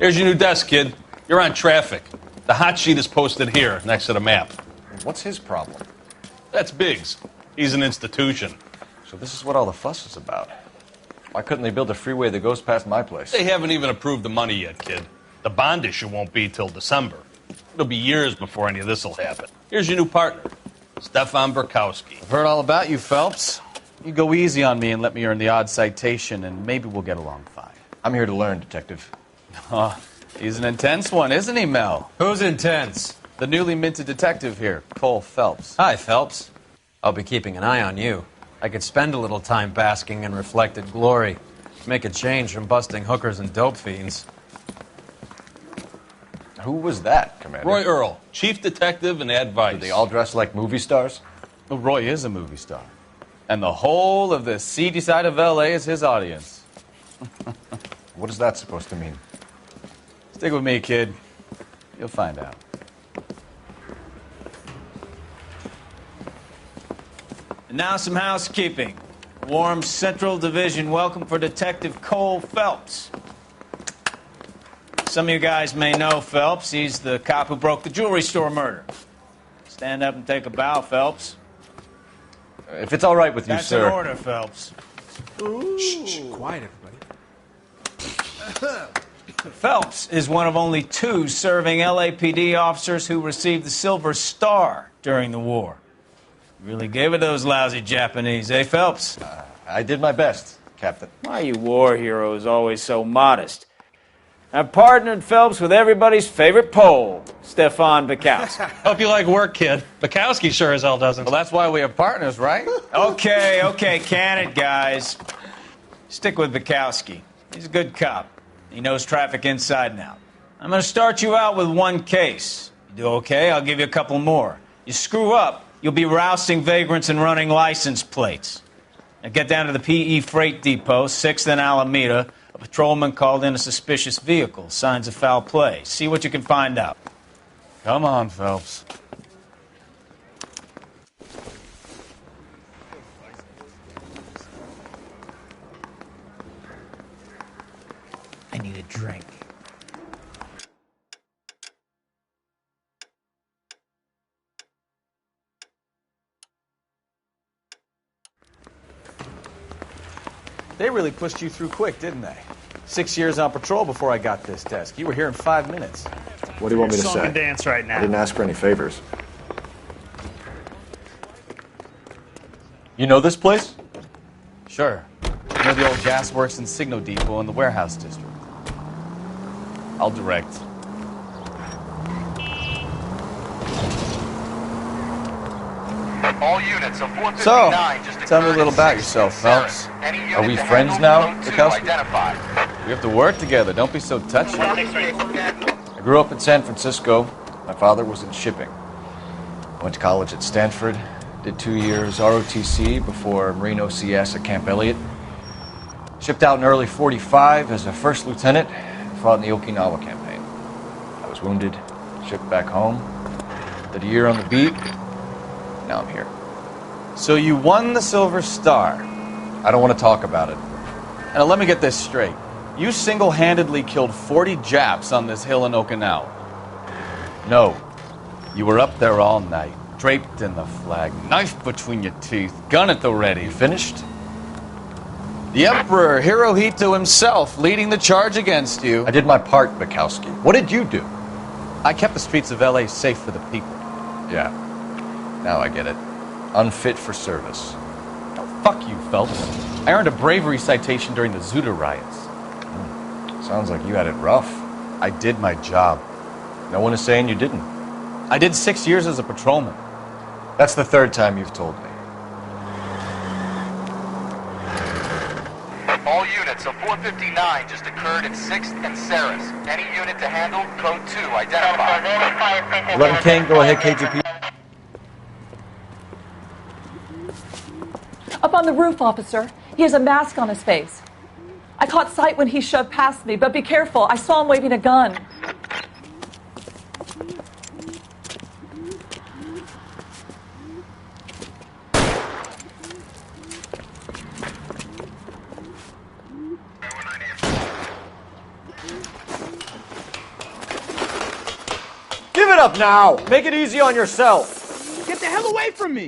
Here's your new desk, kid. You're on traffic. The hot sheet is posted here, next to the map. What's his problem? That's Biggs. He's an institution. So this is what all the fuss is about. Why couldn't they build a freeway that goes past my place? They haven't even approved the money yet, kid. The bond issue won't be till December. It'll be years before any of this will happen. Here's your new partner, Stefan Burkowski. I've heard all about you, Phelps. You go easy on me and let me earn the odd citation, and maybe we'll get along fine. I'm here to learn, Detective. Oh, he's an intense one, isn't he, Mel? Who's intense? The newly minted detective here, Cole Phelps. Hi, Phelps. I'll be keeping an eye on you. I could spend a little time basking in reflected glory. Make a change from busting hookers and dope fiends. Who was that, Commander? Roy Earl, chief detective and advice. Do they all dress like movie stars? Well, Roy is a movie star. And the whole of the seedy side of L.A. is his audience. What is that supposed to mean? Stick with me, kid. You'll find out. And now some housekeeping. Warm Central Division welcome for Detective Cole Phelps. Some of you guys may know Phelps. He's the cop who broke the jewelry store murder. Stand up and take a bow, Phelps. If it's all right with you, That's sir. an order, Phelps. Shh, quiet, everybody. Phelps is one of only 2 serving LAPD officers who received the Silver Star during the war. Really gave it those lousy Japanese, eh, Phelps? I did my best, Captain. Why are you war heroes always so modest? I've partnered Phelps with everybody's favorite Pole, Stefan Burkowski. Hope you like work, kid. Bukowski sure as hell doesn't. Well, that's why we have partners, right? Okay, can it, guys. Stick with Bukowski. He's a good cop. He knows traffic inside and out. I'm going to start you out with 1 case. You do okay, I'll give you a couple more. You screw up, you'll be rousting vagrants and running license plates. Now get down to the PE Freight Depot, 6th and Alameda. A patrolman called in a suspicious vehicle. Signs of foul play. See what you can find out. Come on, Phelps. I need a drink. They really pushed you through quick, didn't they? 6 years on patrol before I got this desk. You were here in 5 minutes. What do you want me to Song say? and dance right now. I didn't ask for any favors. You know this place? Sure. You know the old gas works and signal depot in the warehouse district. I'll direct. All units of 459 So, just tell me a occurred little in about 6th yourself, and Phelps. Sarah. Any unit Are we to friends handle now, code 2 Bukowski? identified. We have to work together. Don't be so touchy. I grew up in San Francisco. My father was in shipping. I went to college at Stanford, did 2 years ROTC before Marine OCS at Camp Elliott. Shipped out in early 45 as a first lieutenant and fought in the Okinawa campaign. I was wounded, shipped back home, did a year on the beat. Now I'm here. So you won the Silver Star. I don't want to talk about it. Now let me get this straight. You single-handedly killed 40 Japs on this hill in Okinawa. No. You were up there all night, draped in the flag, knife between your teeth, gun at the ready. Finished? The Emperor Hirohito himself leading the charge against you. I did my part, Bukowski. What did you do? I kept the streets of L.A. safe for the people. Yeah. Now I get it. Unfit for service. Oh, fuck you, Phelps. I earned a bravery citation during the Zuda riots. Sounds like you had it rough. I did my job. No one is saying you didn't. I did 6 years as a patrolman. That's the 3rd time you've told me. All units of 459 just occurred in 6th and Sarah's. Any unit to handle code 2 identified. 11 King, go ahead, KGP. Up on the roof, officer. He has a mask on his face. I caught sight when he shoved past me, but be careful. I saw him waving a gun. up now! Make it easy on yourself! Get the hell away from me!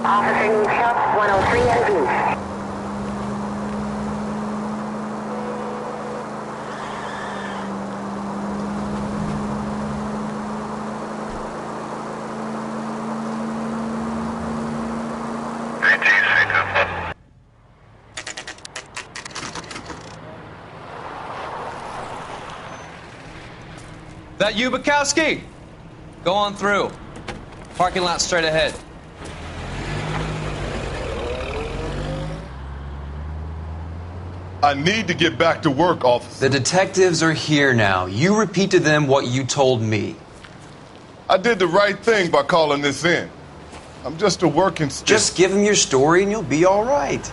Officer needs help, 103 and Blue. That you, Bukowski? Go on through. Parking lot straight ahead. I need to get back to work, officer. The detectives are here now. You repeat to them what you told me. I did the right thing by calling this in. I'm just a working stick. Just give them your story and you'll be all right.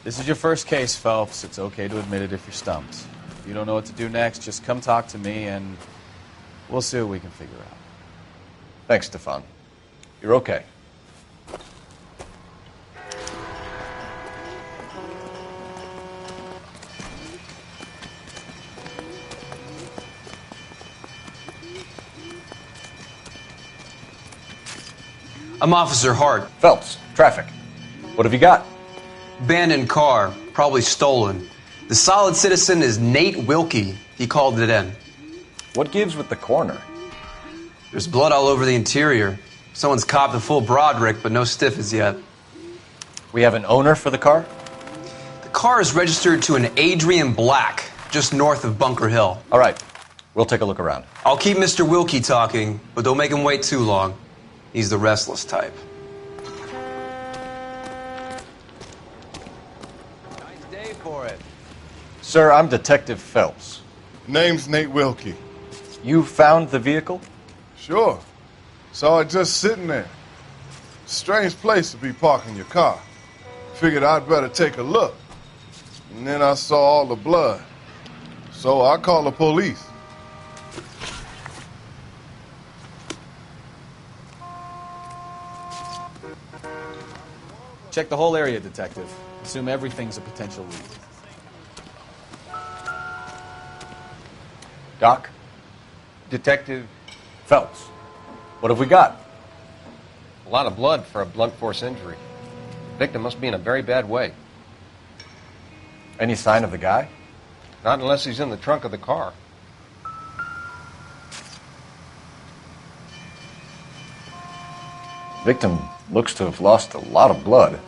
This is your first case, Phelps. It's okay to admit it if you're stumped. If you don't know what to do next, just come talk to me and we'll see what we can figure out. Thanks, Stefan. You're okay. I'm Officer Hart. Phelps, traffic. What have you got? Abandoned car, probably stolen. The solid citizen is Nate Wilkie. He called it in. What gives with the coroner? There's blood all over the interior. Someone's copped a full Broderick, but no stiff as yet. We have an owner for the car? The car is registered to an Adrian Black, just north of Bunker Hill. All right. We'll take a look around. I'll keep Mr. Wilkie talking, but don't make him wait too long. He's the restless type. Nice day for it. Sir, I'm Detective Phelps. Name's Nate Wilkie. You found the vehicle? Sure. Saw it just sitting there. Strange place to be parking your car. Figured I'd better take a look. And then I saw all the blood. So I called the police. Check the whole area, Detective. Assume everything's a potential lead. Doc? Detective, Phelps. What have we got? a lot of blood for a blunt force injury. Victim must be in a very bad way. Any sign of the guy? Not unless he's in the trunk of the car. Victim looks to have lost a lot of blood.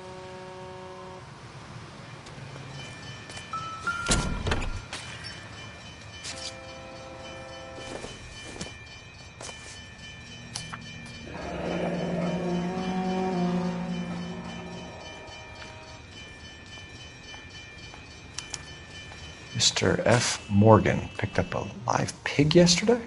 Mr. F. Morgan picked up a live pig yesterday?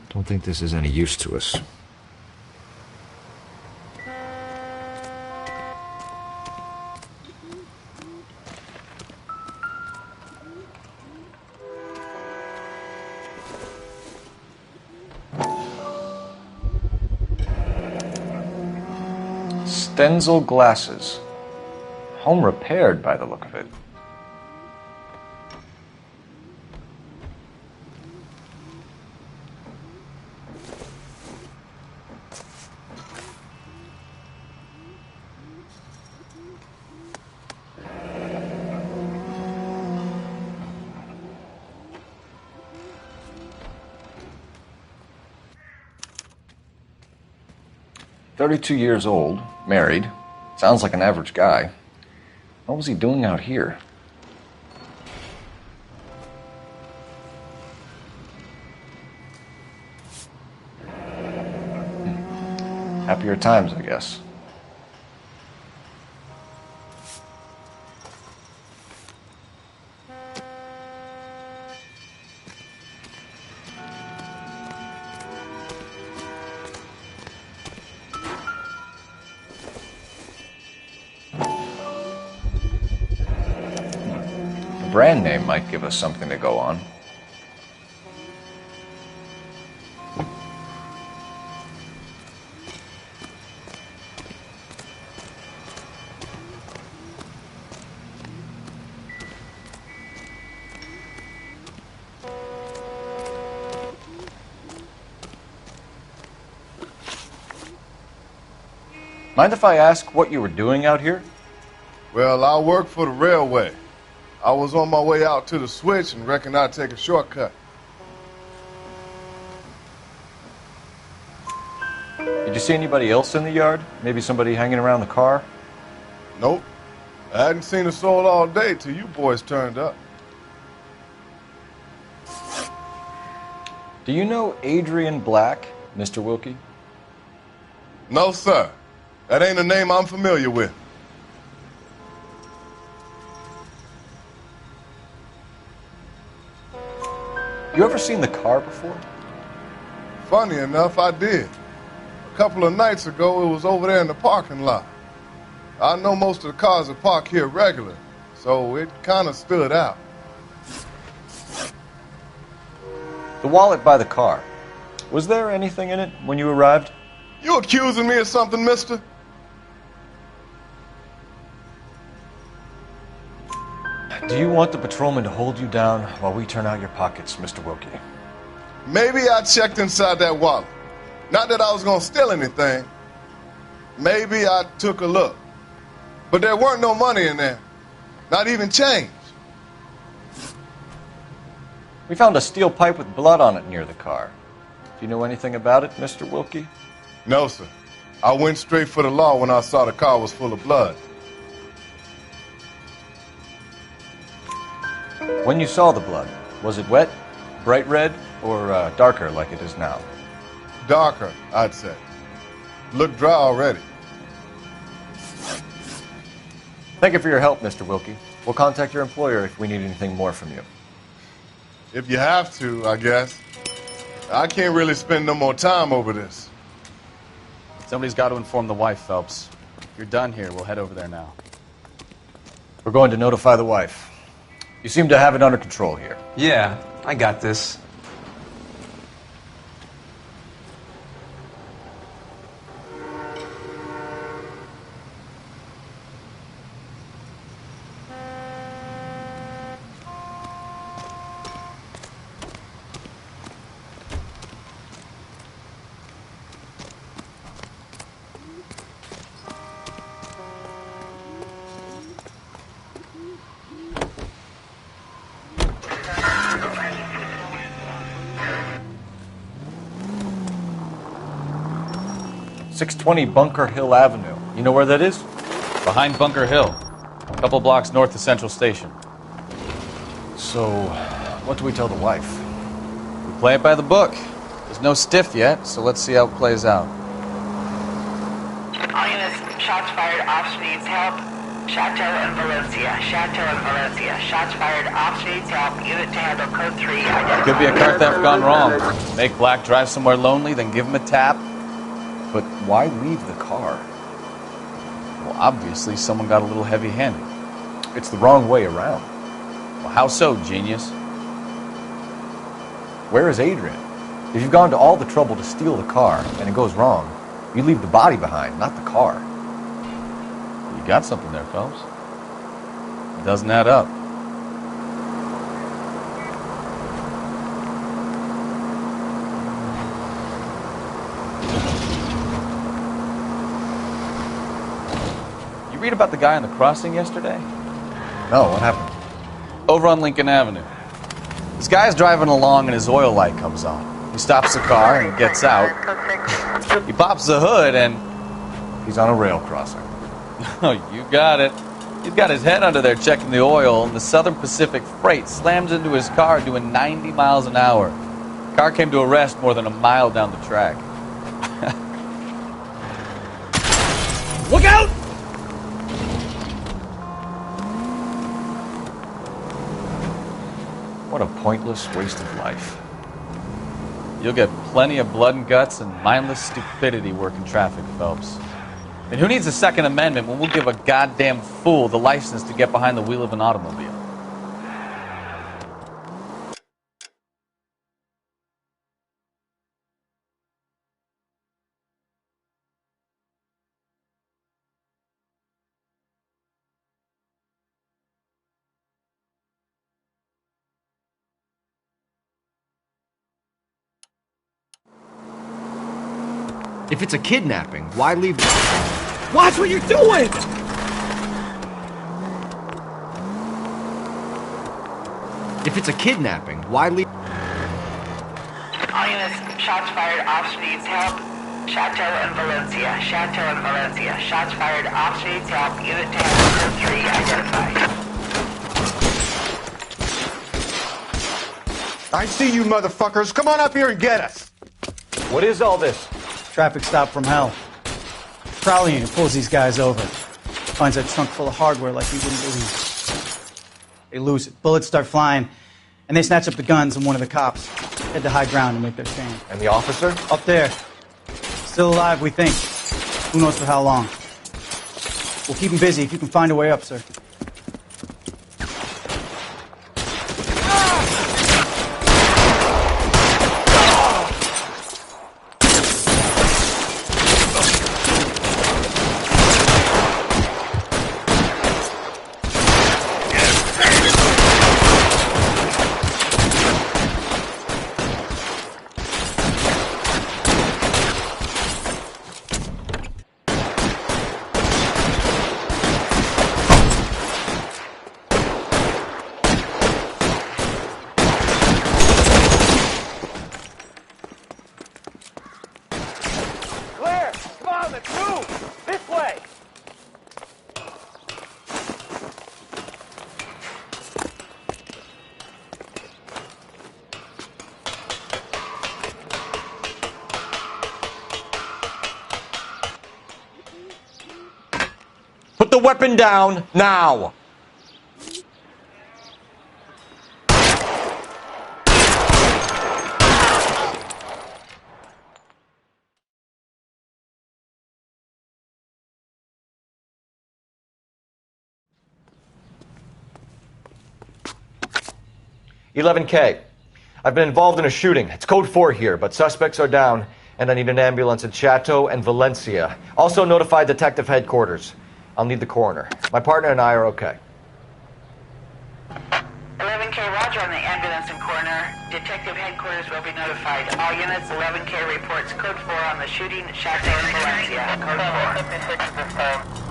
Don't think this is any use to us. Stenzel glasses. Home repaired by the look of it. "32 years old, married. Sounds like an average guy. What was he doing out here?" Happier times, I guess. Brand name might give us something to go on. Mind if I ask what you were doing out here? Well, I work for the railway. I was on my way out to the switch and reckoned I'd take a shortcut. Did you see anybody else in the yard? Maybe somebody hanging around the car? Nope. I hadn't seen a soul all day till you boys turned up. Do you know Adrian Black, Mr. Wilkie? No, sir. That ain't a name I'm familiar with. You ever seen the car before? Funny enough, I did. A couple of nights ago, it was over there in the parking lot. I know most of the cars are parked here regular, so it kind of stood out. The wallet by the car. Was there anything in it when you arrived? You accusing me of something, mister? Do you want the patrolman to hold you down while we turn out your pockets, Mr. Wilkie? Maybe I checked inside that wallet. Not that I was going to steal anything. Maybe I took a look. But there weren't no money in there. Not even change. We found a steel pipe with blood on it near the car. Do you know anything about it, Mr. Wilkie? No, sir. I went straight for the law when I saw the car was full of blood. When you saw the blood, was it wet, bright red, or darker like it is now? Darker, I'd say. Looked dry already. Thank you for your help, Mr. Wilkie. We'll contact your employer if we need anything more from you. If you have to, I guess. I can't really spend no more time over this. Somebody's got to inform the wife, Phelps. If you're done here, we'll head over there now. We're going to notify the wife. You seem to have it under control here. Yeah, I got this. .620 Bunker Hill Avenue. You know where that is? Behind Bunker Hill. A couple blocks north of Central Station. So, what do we tell the wife? We play it by the book. There's no stiff yet, so let's see how it plays out. All units, shots fired, ops needs help. Chateau and Valencia. Chateau and Valencia. Shots fired, ops needs help. Unit to handle code 3. It could be a car theft gone wrong. Make Black drive somewhere lonely, then give him a tap. But why leave the car? Well, obviously someone got a little heavy-handed. It's the wrong way around. Well, how so, genius? Where is Adrian? If you've gone to all the trouble to steal the car and it goes wrong, you leave the body behind, not the car. You got something there, Phelps. It doesn't add up. You read about the guy on the crossing yesterday? No, what happened? Over on Lincoln Avenue. This guy's driving along and his oil light comes on. He stops the car and gets out. He pops the hood and... He's on a rail crossing. Oh, you got it. He's got his head under there checking the oil, and the Southern Pacific Freight slams into his car doing 90 miles an hour. The car came to a rest more than a mile down the track. Look out! What a pointless waste of life. You'll get plenty of blood and guts and mindless stupidity working traffic, Phelps. And who needs a Second Amendment when we'll give a goddamn fool the license to get behind the wheel of an automobile? If it's a kidnapping, why leave... Watch what you're doing! If it's a kidnapping, why leave... All units, shots fired, officer needs help. Chateau and Valencia. Chateau and Valencia. Shots fired, officer needs help. Unit to handle 3 identified. I see you motherfuckers. Come on up here and get us. What is all this? Traffic stop from hell. Prowling unit pulls these guys over. Finds a trunk full of hardware like you wouldn't believe. They lose it. Bullets start flying, and they snatch up the guns and one of the cops. Head to high ground and make their stand. And the officer? Up there. Still alive, we think. Who knows for how long. We'll keep him busy if you can find a way up, sir. Put the weapon down, now! "11K. I've been involved in a shooting. It's code 4 here, but suspects are down, and I need an ambulance at Chateau and Valencia. Also notify detective headquarters. I'll need the coroner. My partner and I are okay." 11K, roger on the ambulance and coroner. Detective headquarters will be notified. All units, 11K reports code 4 on the shooting at Chateau and Valencia. Code 4.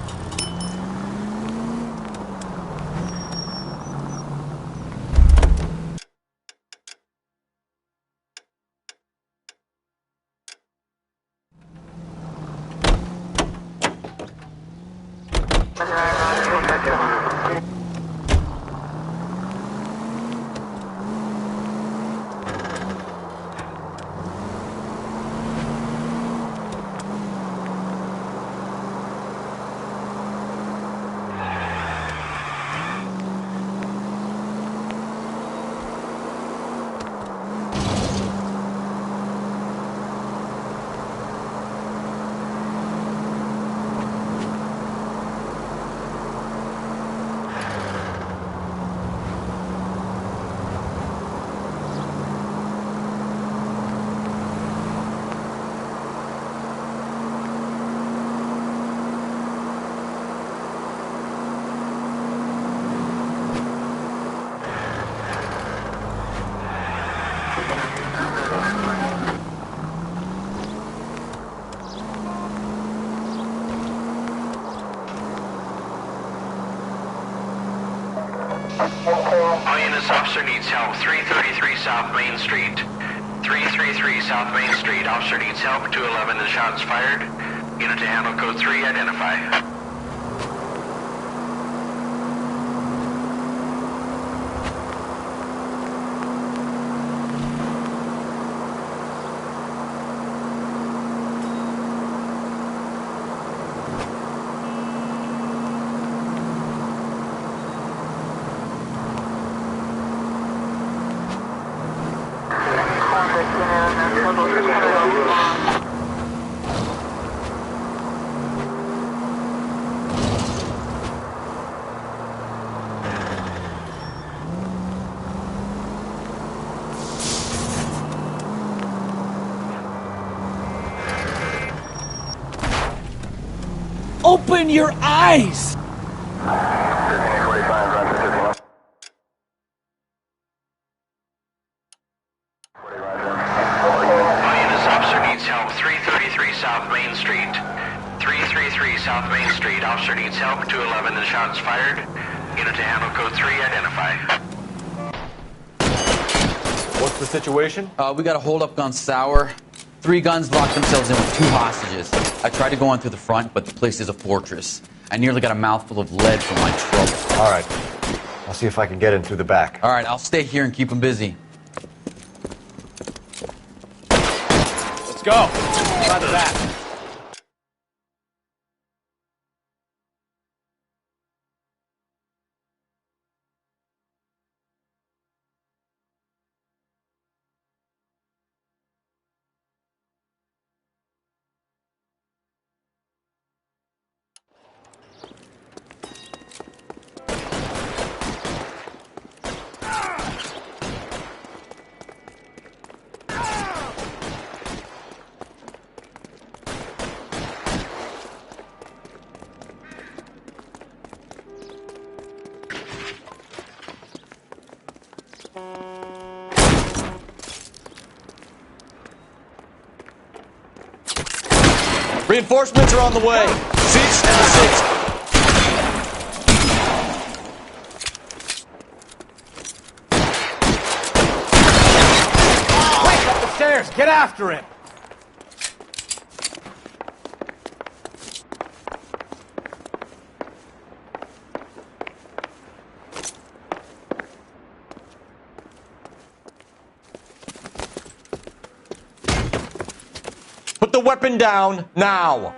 All units, officer needs help. 333 South Main Street. 333 South Main Street. Officer needs help. 211 and shots fired. Unit to handle code 3, identify. Open your eyes! South Main Street. Officer needs help. 211 and shots fired. Unit to handle code 3, identify. What's the situation? We got a hold-up gun sour. 3 guns locked themselves in with 2 hostages. I tried to go in through the front, but the place is a fortress. I nearly got a mouthful of lead from my trouble. All right. I'll see if I can get in through the back. All right, I'll stay here and keep them busy. Let's go. By the back. Reinforcements are on the way. 6 and 6. Wait, up the stairs. Get after him. Put the weapon down now.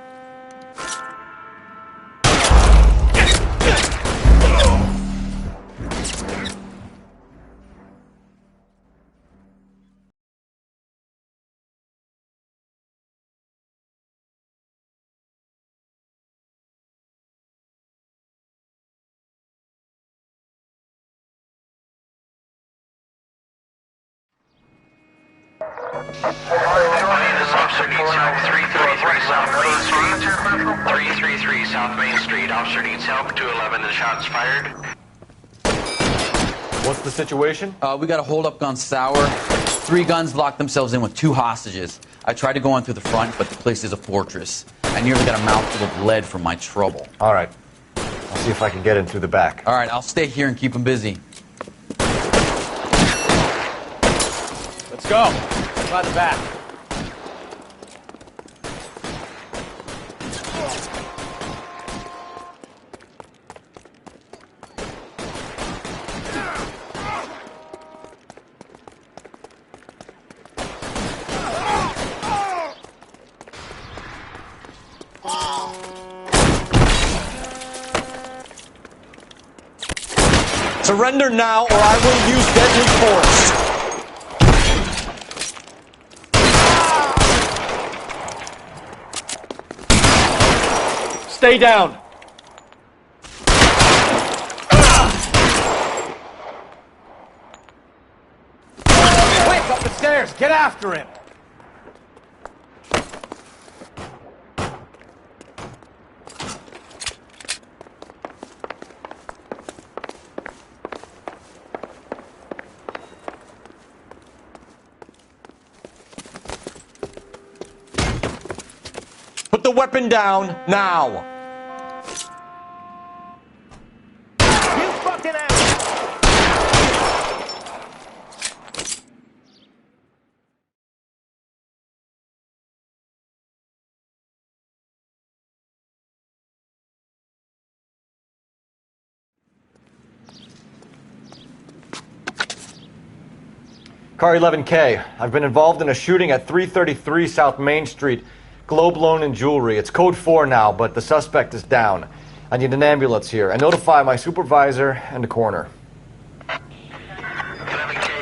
Officer needs help. 333 South Main Street. 333 South Main Street. Officer needs help. 211 and shots fired. What's the situation? We got a hold-up gun sour. 3 guns locked themselves in with 2 hostages. I tried to go in through the front, but the place is a fortress. I nearly got a mouthful of lead from my trouble. All right. I'll see if I can get in through the back. All right, I'll stay here and keep them busy. Let's go. By the back. Surrender now, or I will use deadly force. Stay down. Quick, up the stairs. Get after him. Put the weapon down now. You fucking ass. Car 11K. I've been involved in a shooting at 333 South Main Street. Globe Loan and Jewelry. It's code 4 now, but the suspect is down. I need an ambulance here. And notify my supervisor and the coroner. 11K,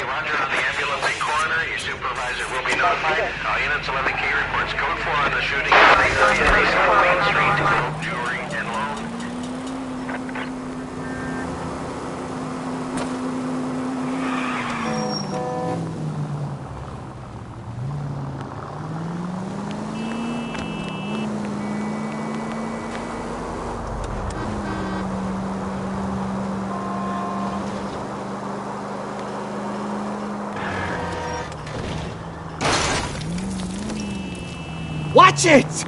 roger on the ambulance and coroner. Your supervisor will be notified. All units, 11K reports code 4 on the shooting at 333 South Main Street. Globe Jewelry and Loan. Watch it!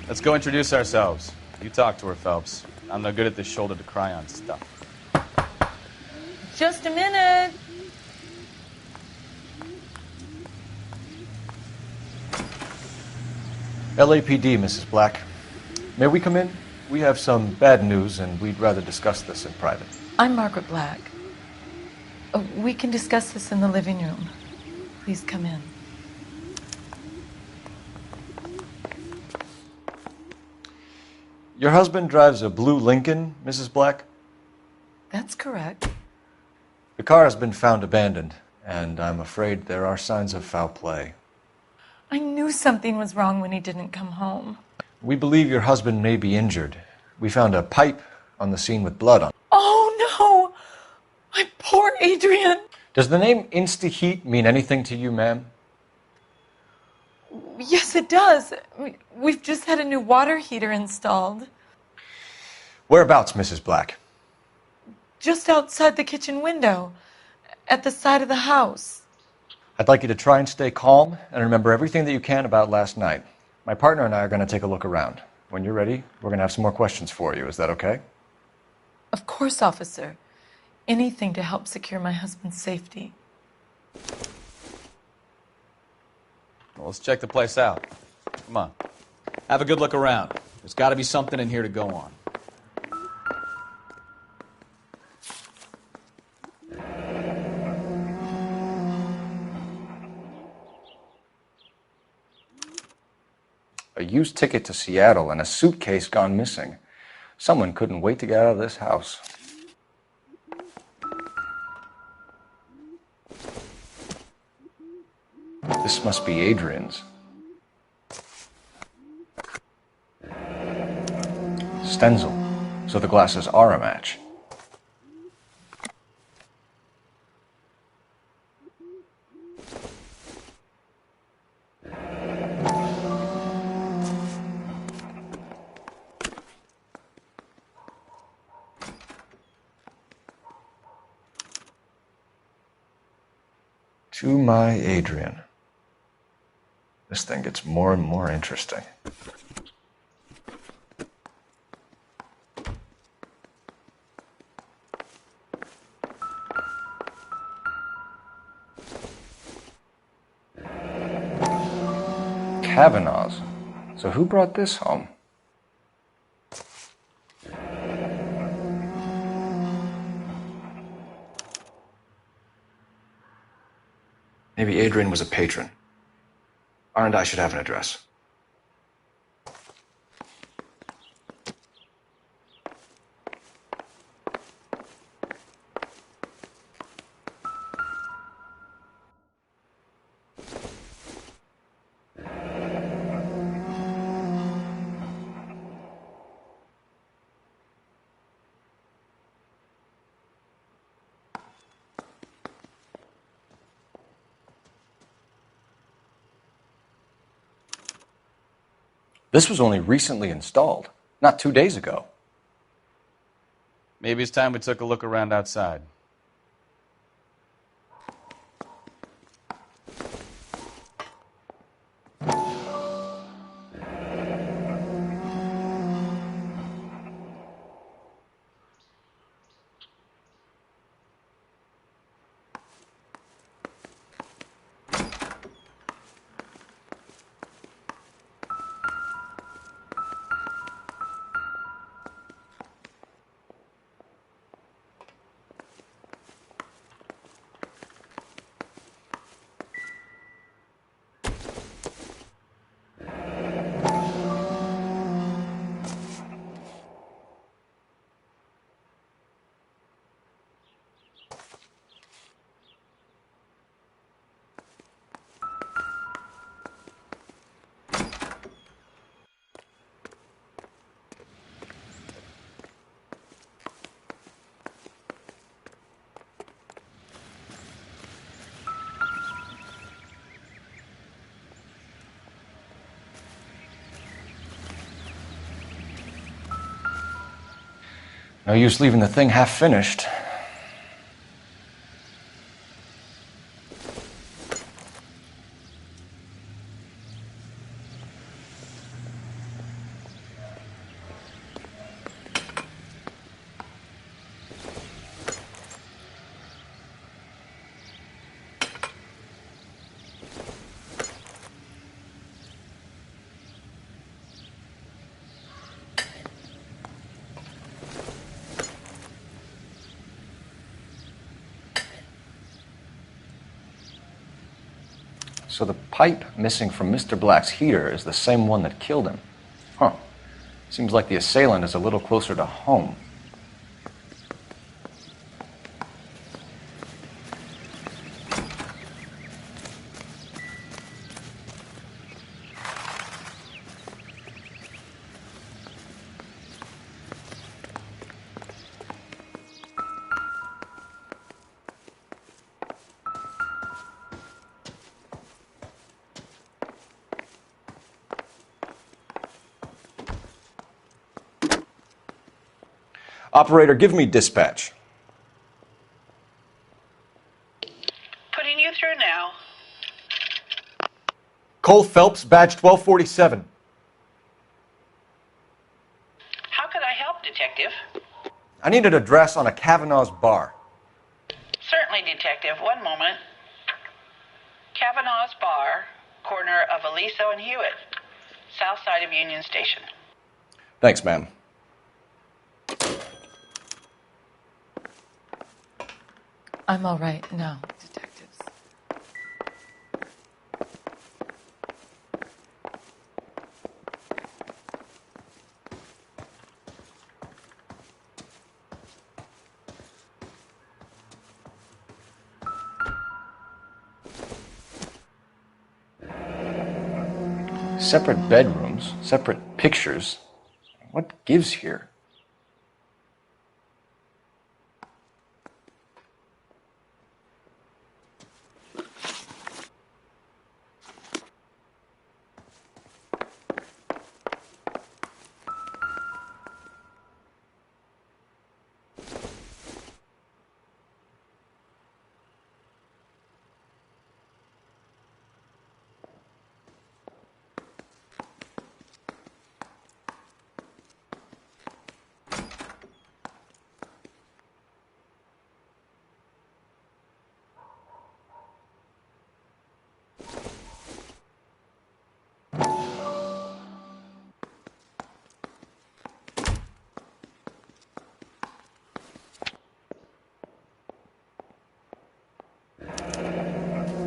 Let's go introduce ourselves. You talk to her, Phelps. I'm no good at this shoulder to cry on stuff. Just a minute. LAPD, Mrs. Black. May we come in? We have some bad news, and we'd rather discuss this in private. I'm Margaret Black. We can discuss this in the living room. Please come in. Your husband drives a blue Lincoln, Mrs. Black? That's correct. The car has been found abandoned, and I'm afraid there are signs of foul play. I knew something was wrong when he didn't come home. We believe your husband may be injured. We found a pipe on the scene with blood on it. Oh, no! My poor Adrian! Does the name Insta-Heat mean anything to you, ma'am? Yes, it does. We've just had a new water heater installed. Whereabouts, Mrs. Black? Just outside the kitchen window, at the side of the house. I'd like you to try and stay calm and remember everything that you can about last night. My partner and I are going to take a look around. When you're ready, we're going to have some more questions for you. Is that okay? Of course, officer. Anything to help secure my husband's safety. Well, let's check the place out. Come on. Have a good look around. There's got to be something in here to go on. A used ticket to Seattle and a suitcase gone missing. Someone couldn't wait to get out of this house. This must be Adrian's. Stenzel. So the glasses are a match. To my Adrian. This thing gets more and more interesting. Kavanaugh's. So who brought this home? Maybe Adrian was a patron. R&I should have an address. This was only recently installed, not 2 days ago. Maybe it's time we took a look around outside. No use leaving the thing half finished. So the pipe missing from Mr. Black's heater is the same one that killed him. Huh. Seems like the assailant is a little closer to home. Operator, give me dispatch. Putting you through now. Cole Phelps, badge 1247. How could I help, Detective? I need an address on a Kavanaugh's bar. Certainly, Detective. One moment. Kavanaugh's Bar, corner of Aliso and Hewitt, south side of Union Station. Thanks, ma'am. I'm all right now, detectives. Separate bedrooms, separate pictures. What gives here?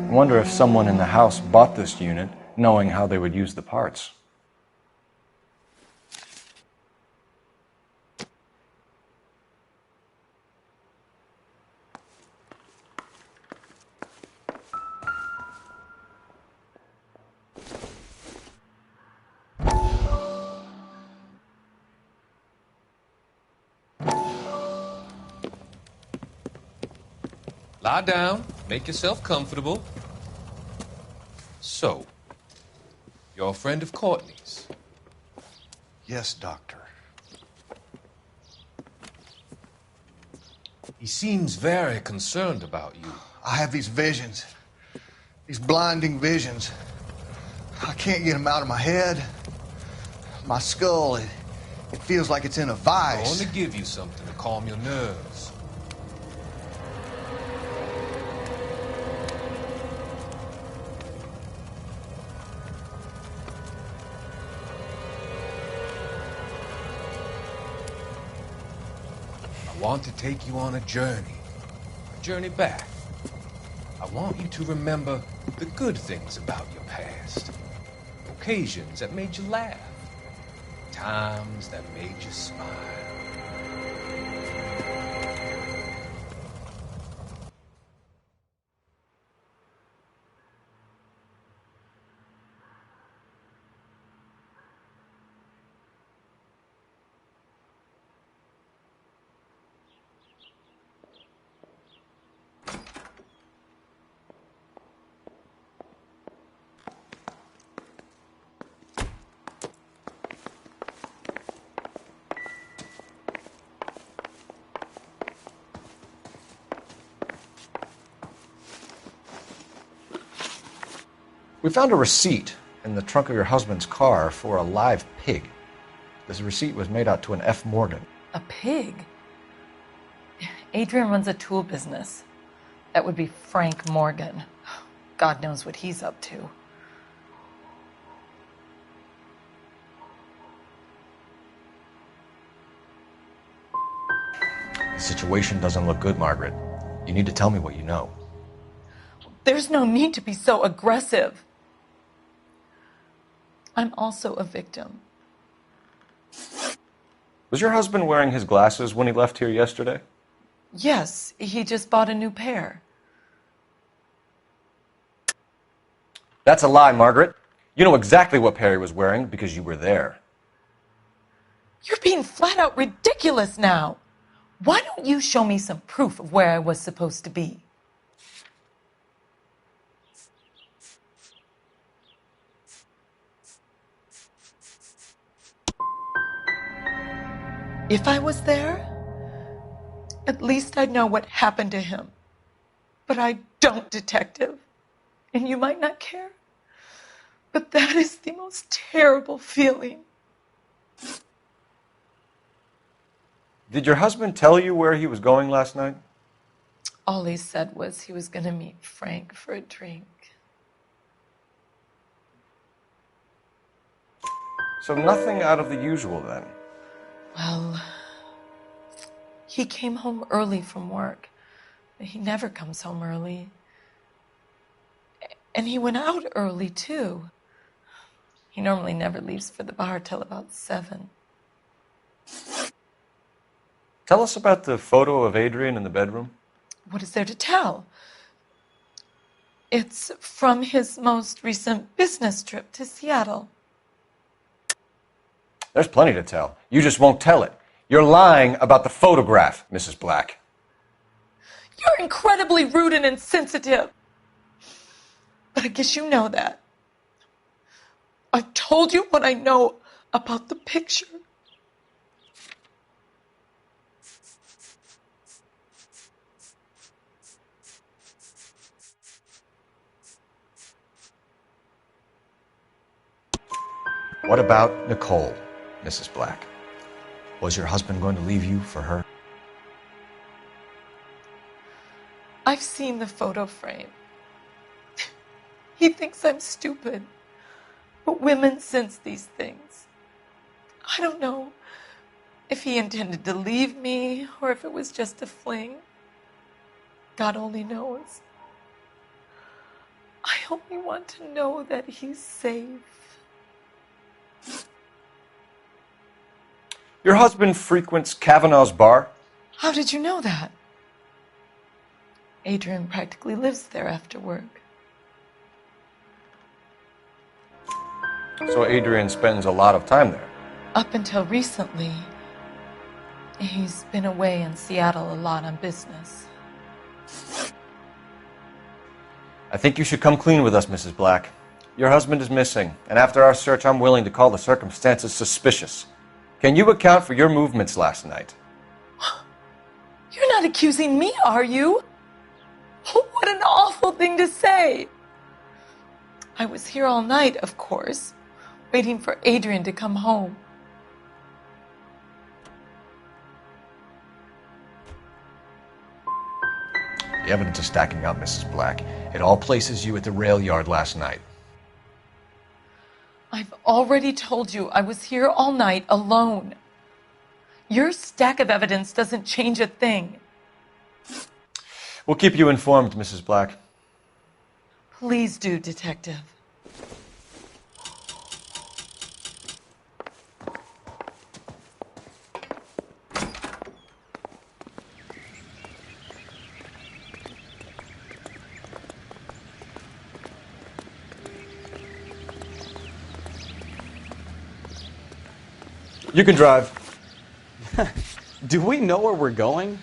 I wonder if someone in the house bought this unit knowing how they would use the parts. Lie down, make yourself comfortable. So, you're a friend of Courtney's. Yes, Doctor. He seems very concerned about you. I have these visions. These blinding visions. I can't get them out of my head. My skull, it feels like it's in a I vice. want to give you something to calm your nerves. I want to take you on a journey back. I want you to remember the good things about your past. Occasions that made you laugh. Times that made you smile. We found a receipt in the trunk of your husband's car for a live pig. This receipt was made out to an F. Morgan. A pig? Adrian runs a tool business. That would be Frank Morgan. God knows what he's up to. The situation doesn't look good, Margaret. You need to tell me what you know. There's no need to be so aggressive. I'm also a victim. Was your husband wearing his glasses when he left here yesterday? Yes, he just bought a new pair. That's a lie, Margaret. You know exactly what pair he was wearing because you were there. You're being flat out ridiculous now. Why don't you show me some proof of where I was supposed to be? If I was there, at least I'd know what happened to him. But I don't, Detective. And you might not care, but that is the most terrible feeling. Did your husband tell you where he was going last night? All he said was he was going to meet Frank for a drink. So nothing out of the usual then? Well, he came home early from work. He never comes home early. And he went out early, too. He normally never leaves for the bar till about 7. Tell us about the photo of Adrian in the bedroom. What is there to tell? It's from his most recent business trip to Seattle. There's plenty to tell. You just won't tell it. You're lying about the photograph, Mrs. Black. You're incredibly rude and insensitive. But I guess you know that. I've told you what I know about the picture. What about Nicole, Mrs. Black? Was your husband going to leave you for her? I've seen the photo frame. He thinks I'm stupid. But women sense these things. I don't know if he intended to leave me or if it was just a fling. God only knows. I only want to know that he's safe. Your husband frequents Kavanaugh's bar? How did you know that? Adrian practically lives there after work. So Adrian spends a lot of time there? Up until recently, he's been away in Seattle a lot on business. I think you should come clean with us, Mrs. Black. Your husband is missing, and after our search, I'm willing to call the circumstances suspicious. Can you account for your movements last night? You're not accusing me, are you? What an awful thing to say. I was here all night, of course, waiting for Adrian to come home. The evidence is stacking up, Mrs. Black. It all places you at the rail yard last night. I've already told you I was here all night alone. Your stack of evidence doesn't change a thing. We'll keep you informed, Mrs. Black. Please do, Detective. You can drive. Do we know where we're going?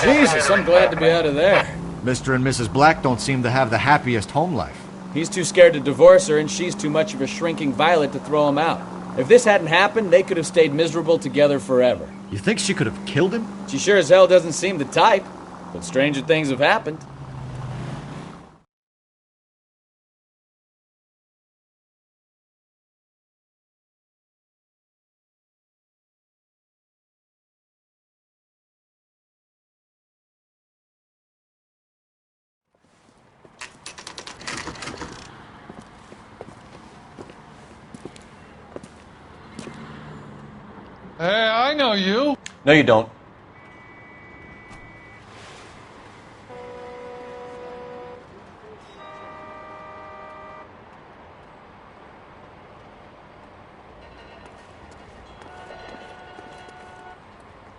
Jesus, I'm glad to be out of there. Mr. and Mrs. Black don't seem to have the happiest home life. He's too scared to divorce her, and she's too much of a shrinking violet to throw him out. If this hadn't happened, they could have stayed miserable together forever. You think she could have killed him? She sure as hell doesn't seem the type, but stranger things have happened. Hey, I know you. No, you don't.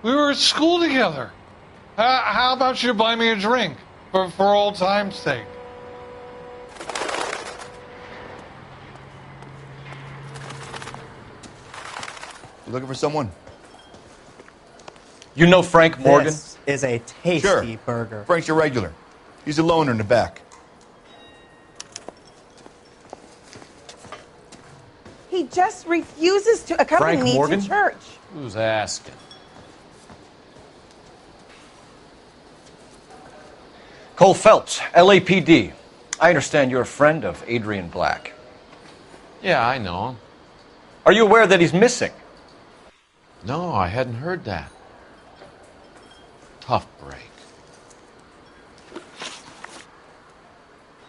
We were at school together. How about you buy me a drink for old time's sake? You looking for someone? You know Frank Morgan? This is a tasty burger. Frank's your regular. He's a loner in the back. He just refuses to accompany Frank me Morgan? to church. Who's asking? Cole Phelps, LAPD. I understand you're a friend of Adrian Black. Yeah, I know him. Are you aware that he's missing? No, I hadn't heard that. Tough break.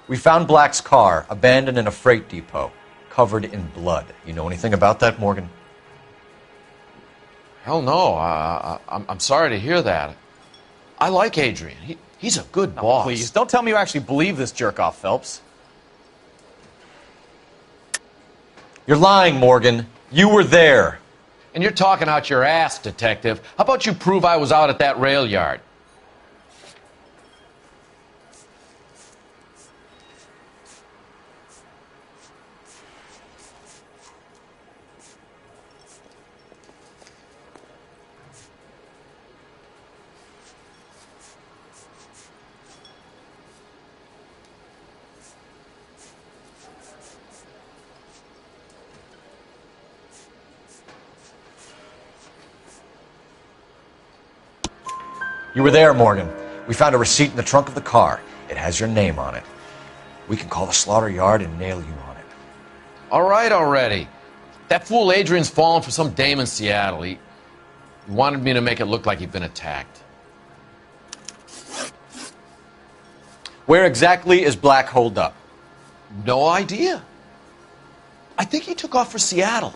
We found Black's car abandoned in a freight depot, covered in blood. You know anything about that, Morgan? Hell no. I'm sorry to hear that. I like Adrian. He's a good boss. Please, don't tell me you actually believe this jerk-off, Phelps. You're lying, Morgan. You were there. And you're talking out your ass, detective. How about you prove I was out at that rail yard? You were there, Morgan. We found a receipt in the trunk of the car. It has your name on it. We can call the slaughter yard and nail you on it. All right already. That fool Adrian's fallen for some dame in Seattle. He wanted me to make it look like he'd been attacked. Where exactly is Black holed up? No idea. I think he took off for Seattle.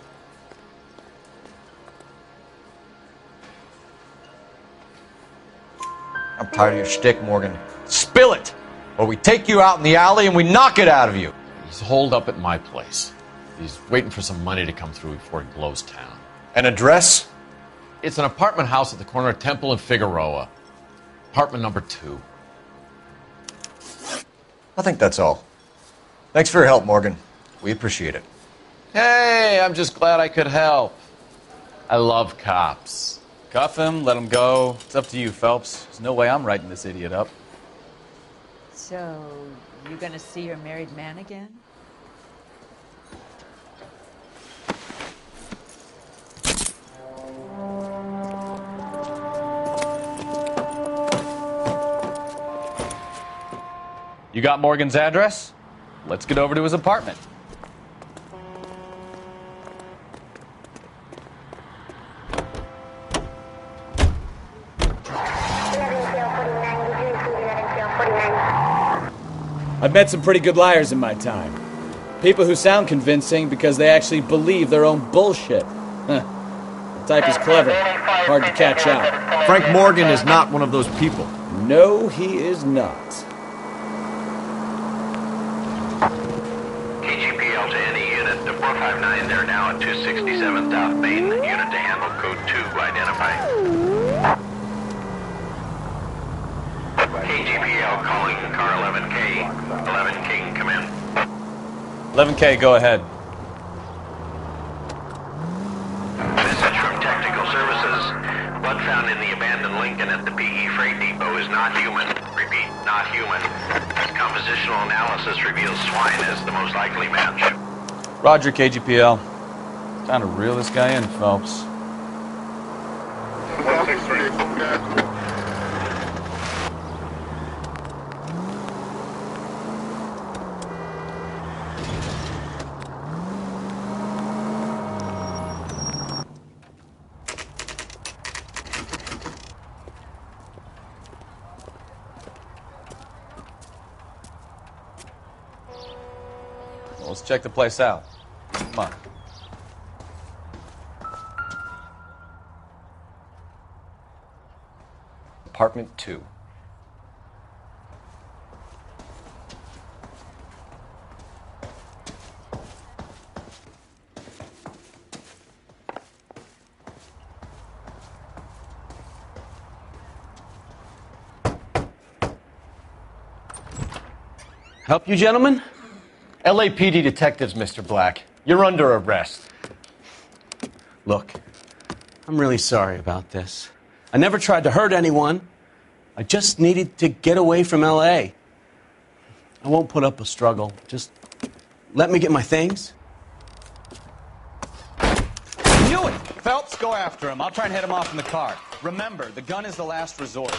I'm tired of your shtick, Morgan. Spill it! Or we take you out in the alley and we knock it out of you. He's holed up at my place. He's waiting for some money to come through before he blows town. An address? It's an apartment house at the corner of Temple and Figueroa. Apartment number 2. I think that's all. Thanks for your help, Morgan. We appreciate it. Hey, I'm just glad I could help. I love cops. Cuff him, let him go. It's up to you, Phelps. There's no way I'm writing this idiot up. So, You gonna see your married man again? You got Morgan's address? Let's get over to his apartment. I've met some pretty good liars in my time. People who sound convincing because they actually believe their own bullshit. Huh. The type is clever, hard to catch out. Frank Morgan is not one of those people. No, he is not. KGPL to any unit. The 459, they're now at 267 South Main. Unit to handle code 2, identify. KGPL calling car 11K. 11K, come in. 11K, go ahead. Message from Technical Services. Blood found in the abandoned Lincoln at the PE Freight Depot is not human. Repeat, not human. Compositional analysis reveals swine as the most likely match. Roger, KGPL. Time to reel this guy in, Phelps. Let's check the place out. Come on. Apartment 2. Help you, gentlemen? LAPD detectives, Mr. Black. You're under arrest. Look, I'm really sorry about this. I never tried to hurt anyone. I just needed to get away from L.A. I won't put up a struggle. Just let me get my things. Knew it! Phelps, go after him. I'll try and head him off in the car. Remember, the gun is the last resort.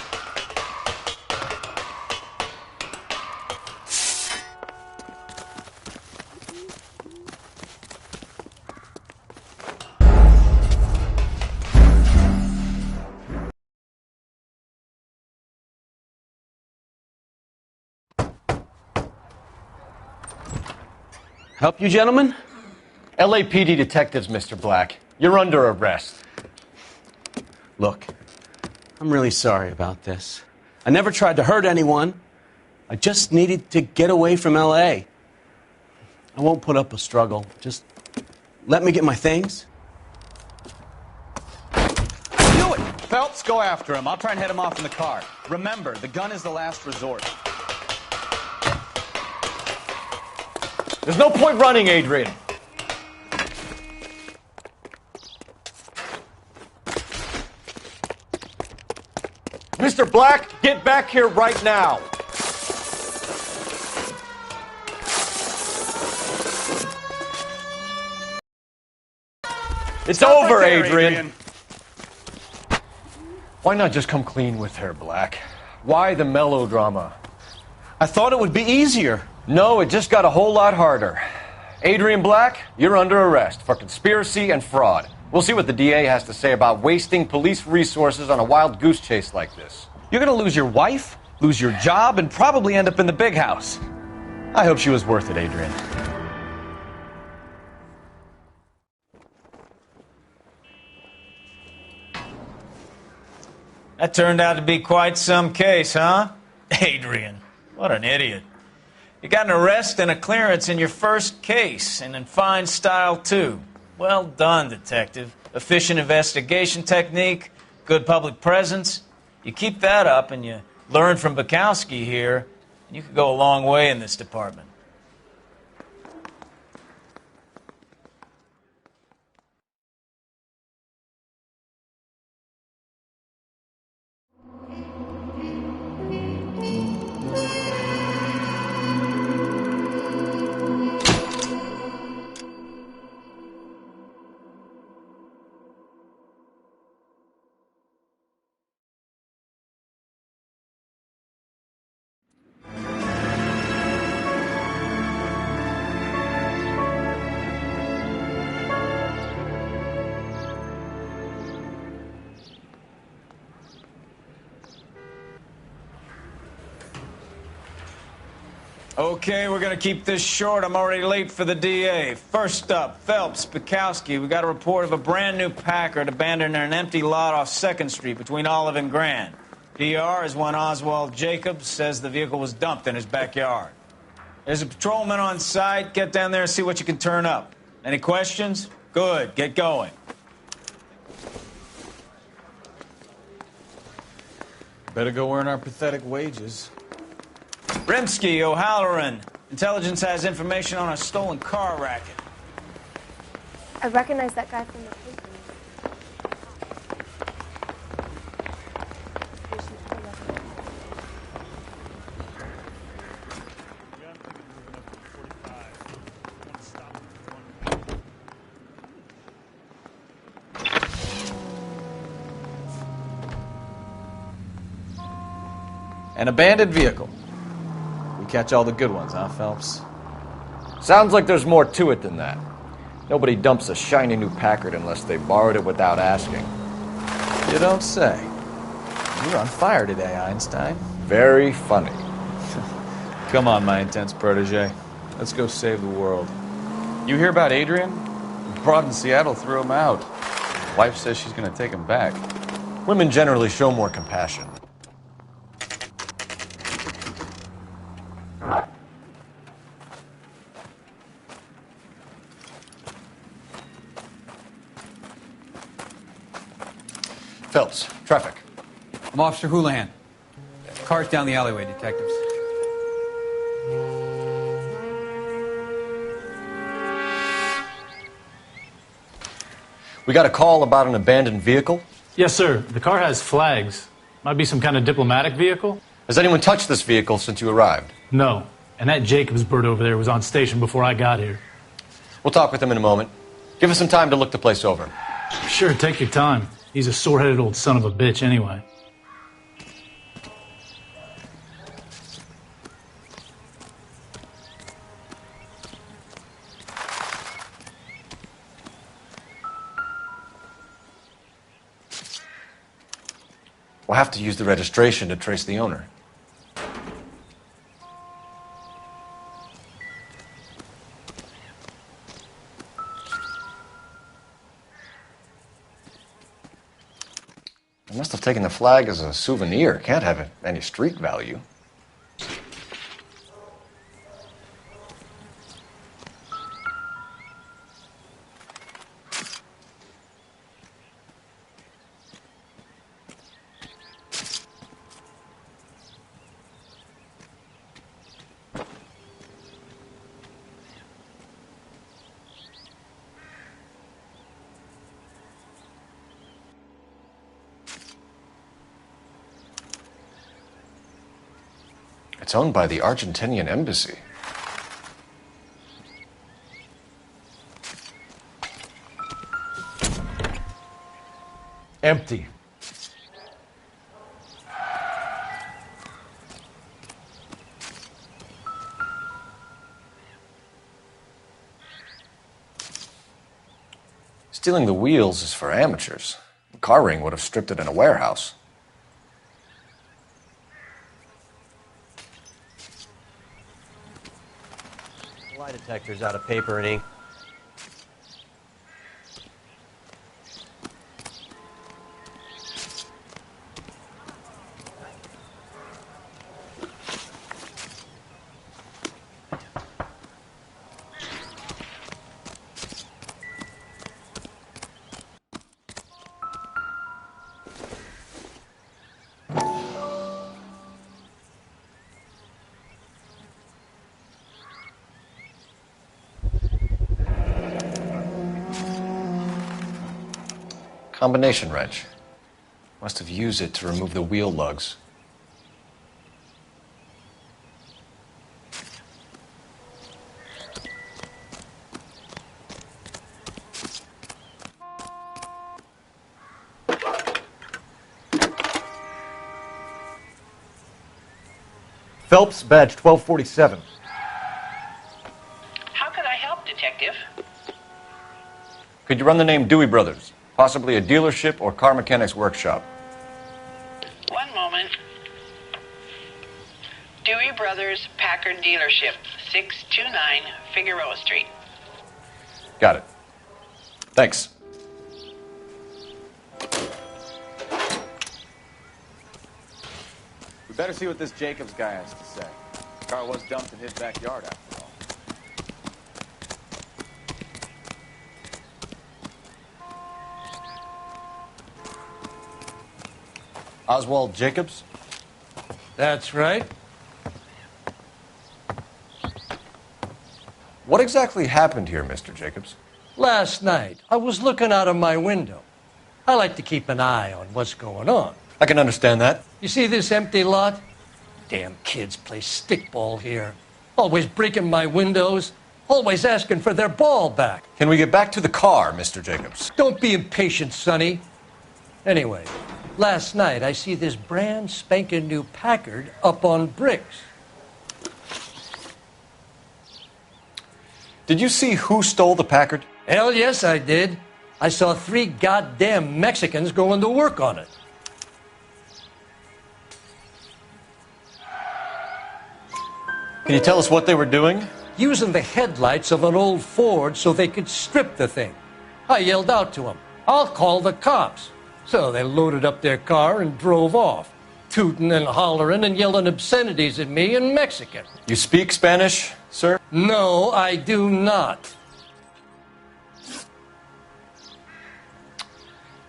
Help you, gentlemen? LAPD detectives, Mr. Black. You're under arrest. Look, I'm really sorry about this. I never tried to hurt anyone. I just needed to get away from L.A. I won't put up a struggle. Just let me get my things. Knew it! Phelps, go after him. I'll try and head him off in the car. Remember, the gun is the last resort. There's no point running, Adrian. Mr. Black, get back here right now. It's Stop over, right there, Adrian. Why not just come clean with her, Black? Why the melodrama? I thought it would be easier. No, it just got a whole lot harder. Adrian Black, you're under arrest for conspiracy and fraud. We'll see what the DA has to say about wasting police resources on a wild goose chase like this. You're gonna lose your wife, lose your job, and probably end up in the big house. I hope she was worth it, Adrian. That turned out to be quite some case, huh? Adrian, what an idiot. You got an arrest and a clearance in your first case, and in fine style, too. Well done, detective. Efficient investigation technique, good public presence. You keep that up and you learn from Bukowski here, and you could go a long way in this department. Okay, we're gonna keep this short. I'm already late for the DA. First up, Phelps, Bukowski. We got a report of a brand new Packard abandoned in an empty lot off 2nd Street between Olive and Grand. PR is one Oswald Jacobs says the vehicle was dumped in his backyard. There's a patrolman on site. Get down there and see what you can turn up. Any questions? Good, get going. Better go earn our pathetic wages. Rimsky, O'Halloran. Intelligence has information on a stolen car racket. I recognize that guy from the paper. An abandoned vehicle. We catch all the good ones, huh, Phelps? Sounds like there's more to it than that. Nobody dumps a shiny new Packard unless they borrowed it without asking. You don't say. You're on fire today, Einstein. Very funny. Come on, my intense protege. Let's go save the world. You hear about Adrian? Broad in Seattle threw him out. Wife says she's going to take him back. Women generally show more compassion. Phelps, traffic. I'm Officer Houlihan. Car's down the alleyway, detectives. We got a call about an abandoned vehicle? Yes, sir. The car has flags. Might be some kind of diplomatic vehicle. Has anyone touched this vehicle since you arrived? No. And that Jacobs bird over there was on station before I got here. We'll talk with him in a moment. Give us some time to look the place over. Sure, take your time. He's a sore-headed old son of a bitch anyway. We'll have to use the registration to trace the owner. They must have taken the flag as a souvenir. Can't have any street value. It's owned by the Argentinian embassy. Empty. Stealing the wheels is for amateurs. A car ring would have stripped it in a warehouse. Lie detector's out of paper and ink. Combination wrench. Must have used it to remove the wheel lugs. Phelps, badge 1247. How can I help, Detective? Could you run the name Dewey Brothers? Possibly a dealership or car mechanic's workshop. One moment. Dewey Brothers Packard Dealership, 629 Figueroa Street. Got it. Thanks. We better see what this Jacobs guy has to say. The car was dumped in his backyard, after all. Oswald Jacobs? That's right. What exactly happened here, Mr. Jacobs? Last night, I was looking out of my window. I like to keep an eye on what's going on. I can understand that. You see this empty lot? Damn kids play stickball here. Always breaking my windows. Always asking for their ball back. Can we get back to the car, Mr. Jacobs? Don't be impatient, Sonny. Anyway, last night I see this brand spanking new Packard up on bricks. Did you see who stole the Packard? Hell yes, I did. I saw 3 goddamn Mexicans going to work on it. Can you tell us what they were doing? Using the headlights of an old Ford so they could strip the thing. I yelled out to them, "I'll call the cops." So they loaded up their car and drove off, tooting and hollering and yelling obscenities at me in Mexican. You speak Spanish, sir? No, I do not.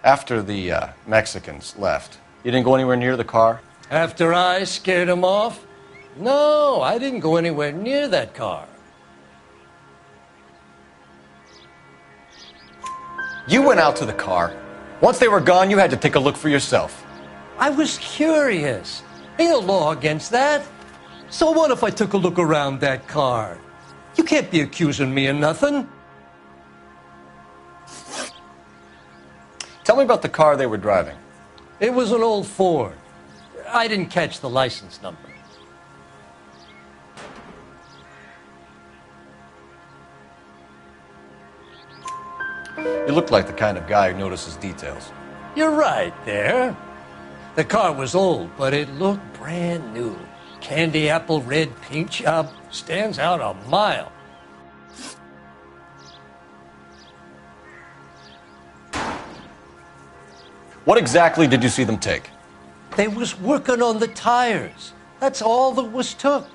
After the Mexicans left, you didn't go anywhere near the car? After I scared them off? No, I didn't go anywhere near that car. You went out to the car. Once they were gone, you had to take a look for yourself. I was curious. Ain't no law against that. So what if I took a look around that car? You can't be accusing me of nothing. Tell me about the car they were driving. It was an old Ford. I didn't catch the license number. You look like the kind of guy who notices details. You're right there. The car was old, but it looked brand new. Candy apple red paint job stands out a mile. What exactly did you see them take? They was working on the tires. That's all that was took.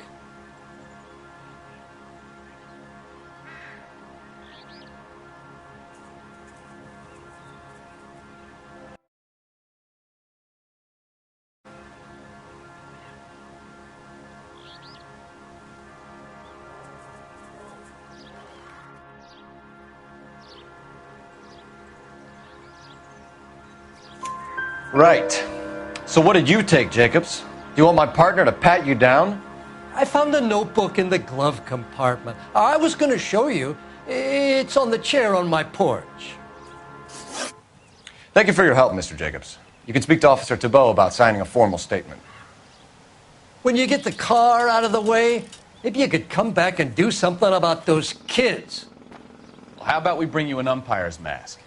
Right. So what did you take, Jacobs? Do you want my partner to pat you down? I found a notebook in the glove compartment. I was going to show you. It's on the chair on my porch. Thank you for your help, Mr. Jacobs. You can speak to Officer Thibault about signing a formal statement. When you get the car out of the way, maybe you could come back and do something about those kids. Well, how about we bring you an umpire's mask?